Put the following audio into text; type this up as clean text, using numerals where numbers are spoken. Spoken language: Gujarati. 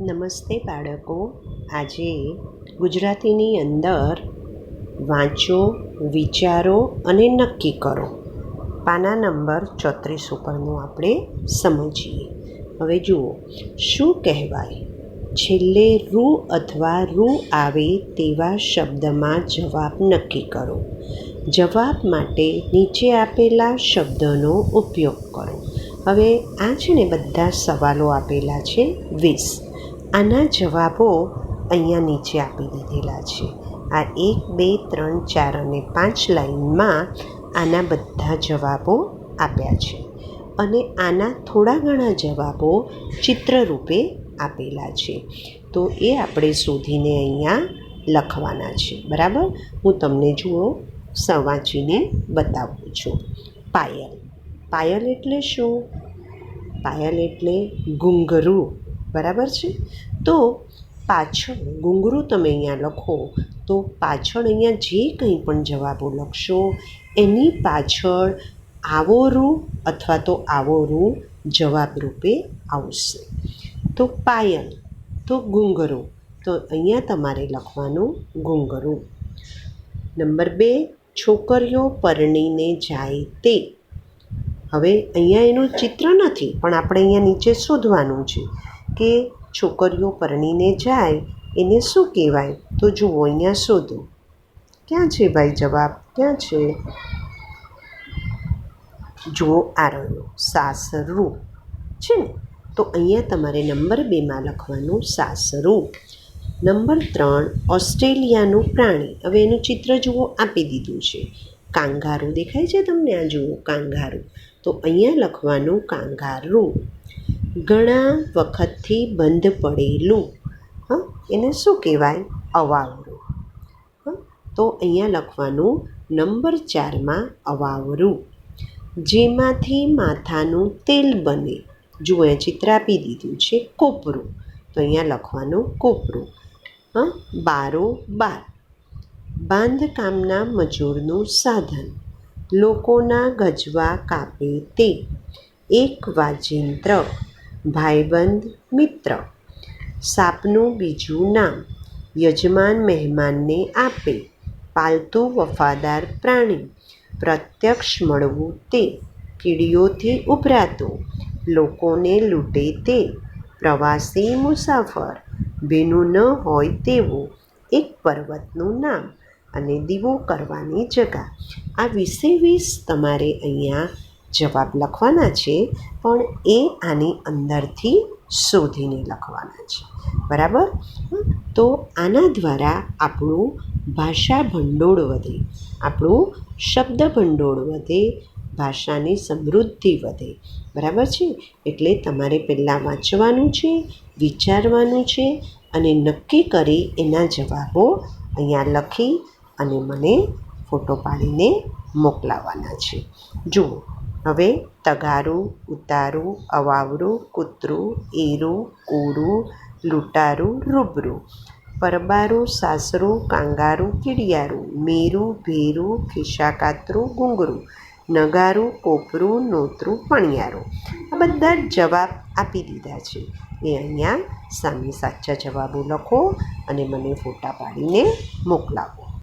નમસ્તે બાળકો. આજે ગુજરાતીની અંદર વાંચો, વિચારો અને નક્કી કરો પાના નંબર 34 ઉપરનું આપણે સમજીએ. હવે જુઓ, શું કહેવાય? છેલ્લે રૂ અથવા રૂ આવે તેવા શબ્દમાં જવાબ નક્કી કરો. જવાબ માટે નીચે આપેલા શબ્દોનો ઉપયોગ કરો. હવે આ છે ને બધા સવાલો આપેલા છે 20. આના જવાબો અહીંયા નીચે આપી દીધેલા છે. આ 1, 2, 3, 4 અને 5 લાઈનમાં આના બધા જવાબો આપ્યા છે અને આના થોડા ઘણા જવાબો ચિત્રરૂપે આપેલા છે. તો એ આપણે શોધીને અહીંયા લખવાના છે. બરાબર? હું તમને જુઓ વાંચીને બતાવું છું. પાયલ. પાયલ એટલે શું? પાયલ એટલે ઘૂંઘરું. બરાબર છે? તો પાછળ ઘૂંઘરું તમે અહીંયા લખો તો પાછળ અહીંયા જે કંઈ પણ જવાબો લખશો એની પાછળ આવો રૂ અથવા તો આવો રૂ જવાબ રૂપે આવશે. તો પાયલ તો ઘૂંઘરું, તો અહીંયા તમારે લખવાનું ઘૂંઘરું. નંબર 2, છોકરીઓ પરણીને જાય તે. હવે અહીંયા એનું ચિત્ર નથી, પણ આપણે અહીંયા નીચે શોધવાનું છે કે છોકરીઓ પરણીને જાય એને શું કહેવાય? તો જુઓ અહીંયા શોધો. ક્યાં છે ભાઈ જવાબ? ક્યાં છે? જુઓ આ રહ્યો, સાસરું છે ને. તો અહીંયા તમારે નંબર 2માં લખવાનું સાસરું. નંબર 3, ઓસ્ટ્રેલિયાનું પ્રાણી. હવે એનું ચિત્ર જુઓ આપી દીધું છે. કાંગારું દેખાય છે તમને? આ જુઓ કાંગારું. તો અહીંયા લખવાનું કાંગારું. ઘણા વખતથી બંધ પડેલું, એને શું કહેવાય? અવાવરું. તો અહીંયા લખવાનું નંબર 4માં અવાવરું. જેમાંથી માથાનું તેલ બને. જુઓ અહીંયા ચિત્ર આપી દીધું છે કોપરું. તો અહીંયા લખવાનું કોપરું. બારોબાર. બાંધકામના મજૂરનું સાધન. લોકોના ગજવા કાપે તે. એક વાજિંત્ર. ભાઈબંધ, મિત્ર. સાપનું બીજું નામ. યજમાન મહેમાનને આપે. પાલતુ વફાદાર પ્રાણી. પ્રત્યક્ષ મળવું તે. કીડીઓથી ઉભરાતું. લોકોને લૂંટે તે. પ્રવાસી મુસાફર. ભીનું ન હોય તેવું. એક પર્વતનું નામ અને દીવો કરવાની જગા. આ 20 તમારે અહીંયા જવાબ લખવાના છે, પણ એ આની અંદરથી શોધીને લખવાના છે. બરાબર? તો આના દ્વારા આપણું ભાષા ભંડોળ વધે, આપણું શબ્દ ભંડોળ વધે, ભાષાની સમૃદ્ધિ વધે. બરાબર છે? એટલે તમારે પહેલાં વાંચવાનું છે, વિચારવાનું છે અને નક્કી કરી એના જવાબો અહીંયા લખી અને મને ફોટો પાડીને મોકલાવવાના છે. જુઓ, હવે તગારું, ઉતારું, અવાવરું, કૂતરું, એરું, કોરું, લૂંટારું, રૂબરું. પરબારું, સાસરું, કાંગારું, કીડિયારું, મેરું, ભેરું, ખિસ્સાકાતરું, ઘૂંઘરું, નગારું, કોપરું, નોતરું, પણિયારું. આ બધા જ જવાબ આપી દીધા છે. એ અહીંયા સામે સાચા જવાબો લખો અને મને ફોટા પાડીને મોકલાવો.